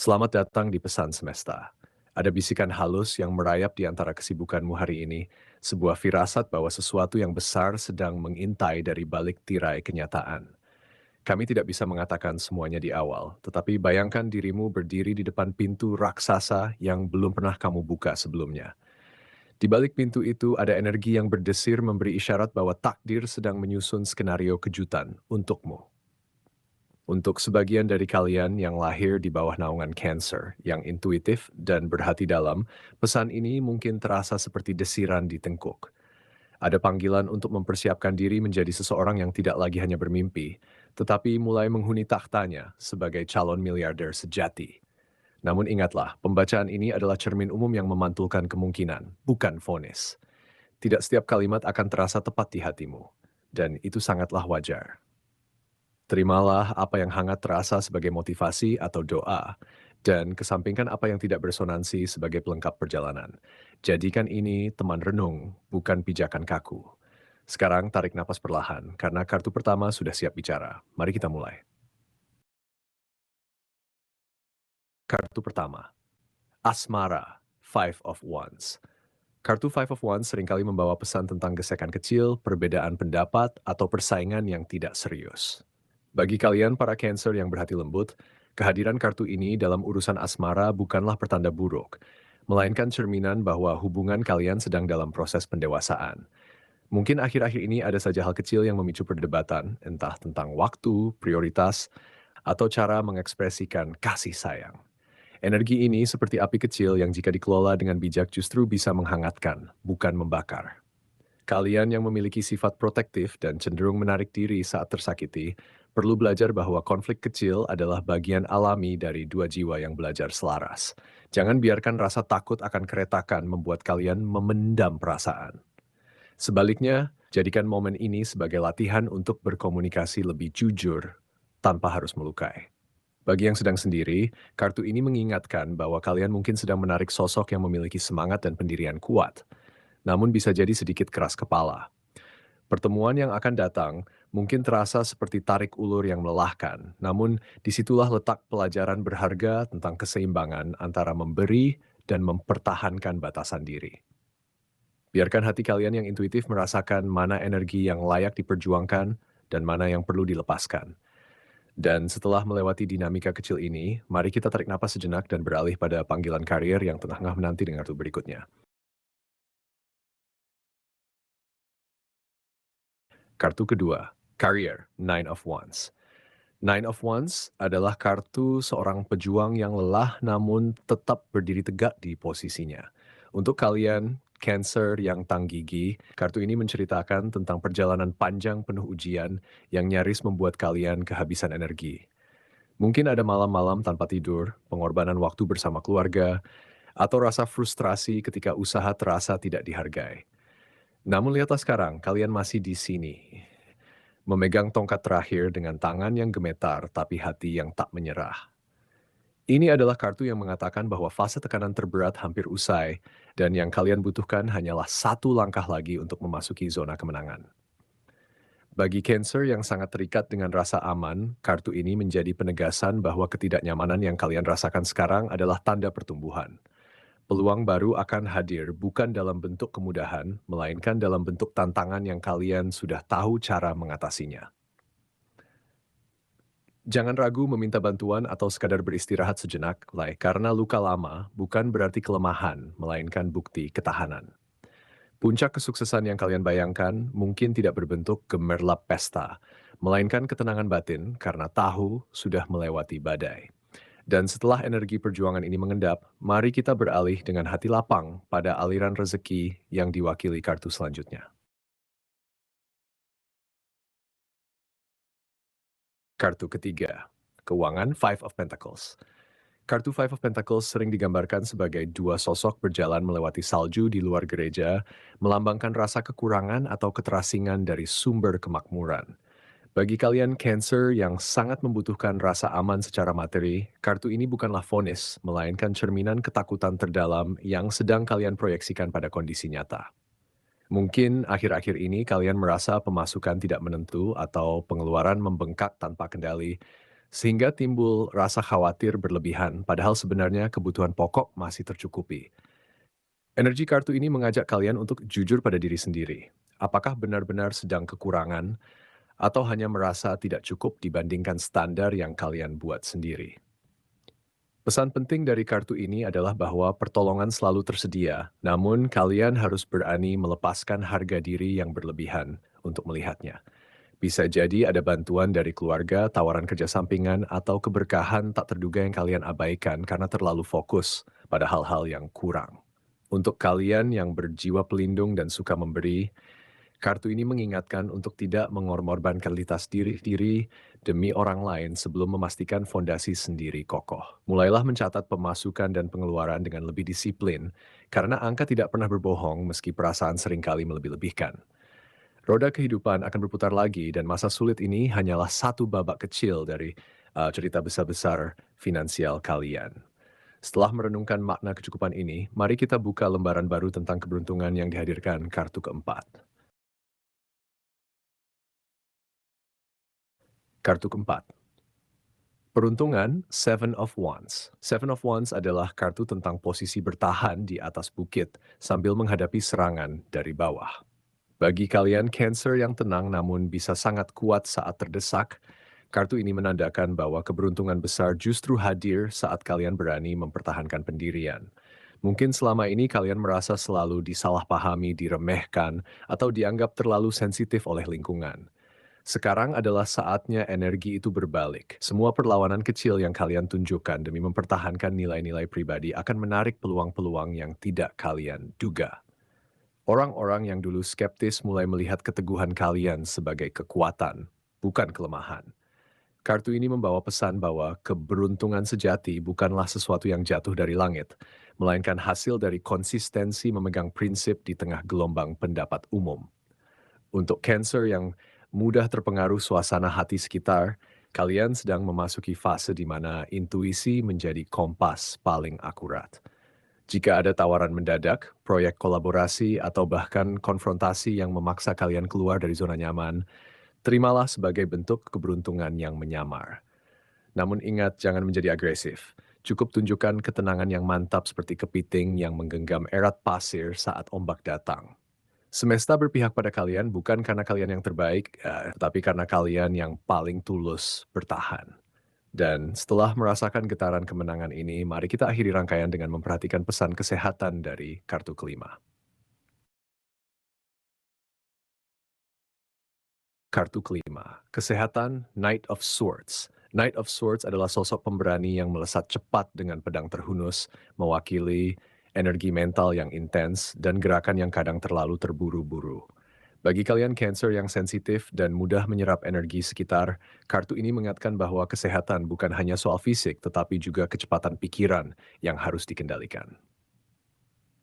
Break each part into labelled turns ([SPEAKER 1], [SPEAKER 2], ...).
[SPEAKER 1] Selamat datang di Pesan Semesta. Ada bisikan halus yang merayap di antara kesibukanmu hari ini, sebuah firasat bahwa sesuatu yang besar sedang mengintai dari balik tirai kenyataan. Kami tidak bisa mengatakan semuanya di awal, tetapi bayangkan dirimu berdiri di depan pintu raksasa yang belum pernah kamu buka sebelumnya. Di balik pintu itu ada energi yang berdesir memberi isyarat bahwa takdir sedang menyusun skenario kejutan untukmu. Untuk sebagian dari kalian yang lahir di bawah naungan Cancer, yang intuitif dan berhati dalam, pesan ini mungkin terasa seperti desiran di tengkuk. Ada panggilan untuk mempersiapkan diri menjadi seseorang yang tidak lagi hanya bermimpi, tetapi mulai menghuni tahtanya sebagai calon miliarder sejati. Namun ingatlah, pembacaan ini adalah cermin umum yang memantulkan kemungkinan, bukan vonis. Tidak setiap kalimat akan terasa tepat di hatimu, dan itu sangatlah wajar. Terimalah apa yang hangat terasa sebagai motivasi atau doa, dan kesampingkan apa yang tidak bersonansi sebagai pelengkap perjalanan. Jadikan ini teman renung, bukan pijakan kaku. Sekarang tarik napas perlahan, karena kartu pertama sudah siap bicara. Mari kita mulai. Kartu pertama, Asmara, Five of Wands. Kartu Five of Wands seringkali membawa pesan tentang gesekan kecil, perbedaan pendapat, atau persaingan yang tidak serius. Bagi kalian para Cancer yang berhati lembut, kehadiran kartu ini dalam urusan asmara bukanlah pertanda buruk, melainkan cerminan bahwa hubungan kalian sedang dalam proses pendewasaan. Mungkin akhir-akhir ini ada saja hal kecil yang memicu perdebatan, entah tentang waktu, prioritas, atau cara mengekspresikan kasih sayang. Energi ini seperti api kecil yang jika dikelola dengan bijak justru bisa menghangatkan, bukan membakar. Kalian yang memiliki sifat protektif dan cenderung menarik diri saat tersakiti, perlu belajar bahwa konflik kecil adalah bagian alami dari dua jiwa yang belajar selaras. Jangan biarkan rasa takut akan keretakan membuat kalian memendam perasaan. Sebaliknya, jadikan momen ini sebagai latihan untuk berkomunikasi lebih jujur tanpa harus melukai. Bagi yang sedang sendiri, kartu ini mengingatkan bahwa kalian mungkin sedang menarik sosok yang memiliki semangat dan pendirian kuat, namun bisa jadi sedikit keras kepala. Pertemuan yang akan datang mungkin terasa seperti tarik ulur yang melelahkan, namun disitulah letak pelajaran berharga tentang keseimbangan antara memberi dan mempertahankan batasan diri. Biarkan hati kalian yang intuitif merasakan mana energi yang layak diperjuangkan dan mana yang perlu dilepaskan. Dan setelah melewati dinamika kecil ini, mari kita tarik napas sejenak dan beralih pada panggilan karir yang tengah menanti dengan kartu berikutnya. Kartu kedua, Career, Nine of Wands. Nine of Wands adalah kartu seorang pejuang yang lelah namun tetap berdiri tegak di posisinya. Untuk kalian, Cancer yang tanggigi, kartu ini menceritakan tentang perjalanan panjang penuh ujian yang nyaris membuat kalian kehabisan energi. Mungkin ada malam-malam tanpa tidur, pengorbanan waktu bersama keluarga, atau rasa frustrasi ketika usaha terasa tidak dihargai. Namun lihatlah sekarang, kalian masih di sini, memegang tongkat terakhir dengan tangan yang gemetar tapi hati yang tak menyerah. Ini adalah kartu yang mengatakan bahwa fase tekanan terberat hampir usai dan yang kalian butuhkan hanyalah satu langkah lagi untuk memasuki zona kemenangan. Bagi Cancer yang sangat terikat dengan rasa aman, kartu ini menjadi penegasan bahwa ketidaknyamanan yang kalian rasakan sekarang adalah tanda pertumbuhan. Peluang baru akan hadir bukan dalam bentuk kemudahan, melainkan dalam bentuk tantangan yang kalian sudah tahu cara mengatasinya. Jangan ragu meminta bantuan atau sekadar beristirahat sejenak, karena luka lama bukan berarti kelemahan, melainkan bukti ketahanan. Puncak kesuksesan yang kalian bayangkan mungkin tidak berbentuk gemerlap pesta, melainkan ketenangan batin karena tahu sudah melewati badai. Dan setelah energi perjuangan ini mengendap, mari kita beralih dengan hati lapang pada aliran rezeki yang diwakili kartu selanjutnya. Kartu ketiga, Keuangan Five of Pentacles. Kartu Five of Pentacles sering digambarkan sebagai dua sosok berjalan melewati salju di luar gereja, melambangkan rasa kekurangan atau keterasingan dari sumber kemakmuran. Bagi kalian Cancer yang sangat membutuhkan rasa aman secara materi, kartu ini bukanlah vonis, melainkan cerminan ketakutan terdalam yang sedang kalian proyeksikan pada kondisi nyata. Mungkin akhir-akhir ini kalian merasa pemasukan tidak menentu atau pengeluaran membengkak tanpa kendali, Sehingga timbul rasa khawatir berlebihan, padahal sebenarnya kebutuhan pokok masih tercukupi. Energi kartu ini mengajak kalian untuk jujur pada diri sendiri. Apakah benar-benar sedang kekurangan atau hanya merasa tidak cukup dibandingkan standar yang kalian buat sendiri? Pesan penting dari kartu ini adalah bahwa pertolongan selalu tersedia, namun kalian harus berani melepaskan harga diri yang berlebihan untuk melihatnya. Bisa jadi ada bantuan dari keluarga, tawaran kerja sampingan, atau keberkahan tak terduga yang kalian abaikan karena terlalu fokus pada hal-hal yang kurang. Untuk kalian yang berjiwa pelindung dan suka memberi, kartu ini mengingatkan untuk tidak mengorbankan kualitas diri demi orang lain sebelum memastikan fondasi sendiri kokoh. Mulailah mencatat pemasukan dan pengeluaran dengan lebih disiplin, karena angka tidak pernah berbohong meski perasaan seringkali melebih-lebihkan. Roda kehidupan akan berputar lagi dan masa sulit ini hanyalah satu babak kecil dari cerita besar-besar finansial kalian. Setelah merenungkan makna kecukupan ini, mari kita buka lembaran baru tentang keberuntungan yang dihadirkan kartu keempat. Kartu keempat. Peruntungan Seven of Wands. Seven of Wands adalah kartu tentang posisi bertahan di atas bukit sambil menghadapi serangan dari bawah. Bagi kalian Cancer yang tenang namun bisa sangat kuat saat terdesak, kartu ini menandakan bahwa keberuntungan besar justru hadir saat kalian berani mempertahankan pendirian. Mungkin selama ini kalian merasa selalu disalahpahami, diremehkan, atau dianggap terlalu sensitif oleh lingkungan. Sekarang adalah saatnya energi itu berbalik. Semua perlawanan kecil yang kalian tunjukkan demi mempertahankan nilai-nilai pribadi akan menarik peluang-peluang yang tidak kalian duga. Orang-orang yang dulu skeptis mulai melihat keteguhan kalian sebagai kekuatan, bukan kelemahan. Kartu ini membawa pesan bahwa keberuntungan sejati bukanlah sesuatu yang jatuh dari langit, melainkan hasil dari konsistensi memegang prinsip di tengah gelombang pendapat umum. Untuk Cancer yang mudah terpengaruh suasana hati sekitar, kalian sedang memasuki fase di mana intuisi menjadi kompas paling akurat. Jika ada tawaran mendadak, proyek kolaborasi, atau bahkan konfrontasi yang memaksa kalian keluar dari zona nyaman, terimalah sebagai bentuk keberuntungan yang menyamar. Namun ingat, jangan menjadi agresif. Cukup tunjukkan ketenangan yang mantap seperti kepiting yang menggenggam erat pasir saat ombak datang. Semesta berpihak pada kalian bukan karena kalian yang terbaik, tapi karena kalian yang paling tulus bertahan. Dan setelah merasakan getaran kemenangan ini, mari kita akhiri rangkaian dengan memperhatikan pesan kesehatan dari kartu kelima. Kartu kelima, kesehatan Knight of Swords. Knight of Swords adalah sosok pemberani yang melesat cepat dengan pedang terhunus, mewakili energi mental yang intens dan gerakan yang kadang terlalu terburu-buru. Bagi kalian Cancer yang sensitif dan mudah menyerap energi sekitar, kartu ini mengingatkan bahwa kesehatan bukan hanya soal fisik, tetapi juga kecepatan pikiran yang harus dikendalikan.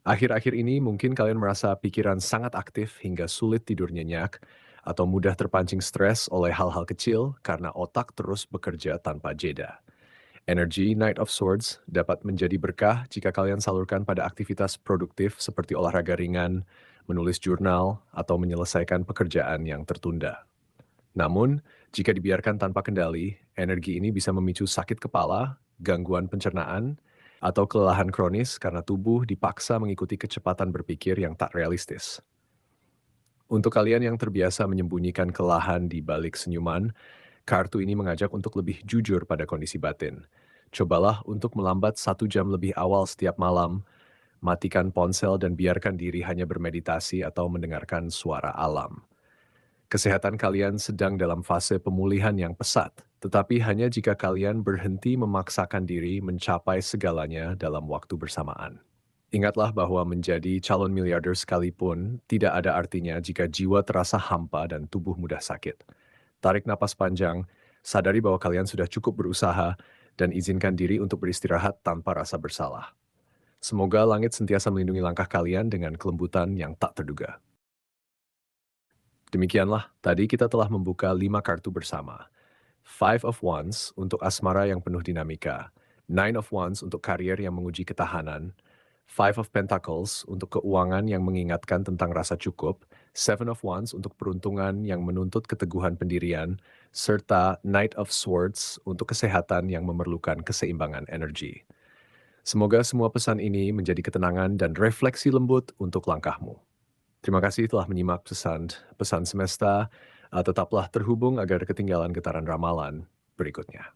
[SPEAKER 1] Akhir-akhir ini mungkin kalian merasa pikiran sangat aktif hingga sulit tidur nyenyak, atau mudah terpancing stres oleh hal-hal kecil karena otak terus bekerja tanpa jeda. Energi Knight of Swords dapat menjadi berkah jika kalian salurkan pada aktivitas produktif seperti olahraga ringan, menulis jurnal, atau menyelesaikan pekerjaan yang tertunda. Namun, jika dibiarkan tanpa kendali, energi ini bisa memicu sakit kepala, gangguan pencernaan, atau kelelahan kronis karena tubuh dipaksa mengikuti kecepatan berpikir yang tak realistis. Untuk kalian yang terbiasa menyembunyikan kelelahan di balik senyuman, kartu ini mengajak untuk lebih jujur pada kondisi batin. Cobalah untuk melambat 1 jam lebih awal setiap malam, matikan ponsel dan biarkan diri hanya bermeditasi atau mendengarkan suara alam. Kesehatan kalian sedang dalam fase pemulihan yang pesat, tetapi hanya jika kalian berhenti memaksakan diri mencapai segalanya dalam waktu bersamaan. Ingatlah bahwa menjadi calon miliarder sekalipun tidak ada artinya jika jiwa terasa hampa dan tubuh mudah sakit. Tarik napas panjang, sadari bahwa kalian sudah cukup berusaha, dan izinkan diri untuk beristirahat tanpa rasa bersalah. Semoga langit sentiasa melindungi langkah kalian dengan kelembutan yang tak terduga. Demikianlah, tadi kita telah membuka 5 kartu bersama. Five of Wands untuk asmara yang penuh dinamika, Nine of Wands untuk karier yang menguji ketahanan, Five of Pentacles untuk keuangan yang mengingatkan tentang rasa cukup, Seven of Wands untuk peruntungan yang menuntut keteguhan pendirian, serta Knight of Swords untuk kesehatan yang memerlukan keseimbangan energi. Semoga semua pesan ini menjadi ketenangan dan refleksi lembut untuk langkahmu. Terima kasih telah menyimak pesan semesta. Tetaplah terhubung agar ketinggalan getaran ramalan berikutnya.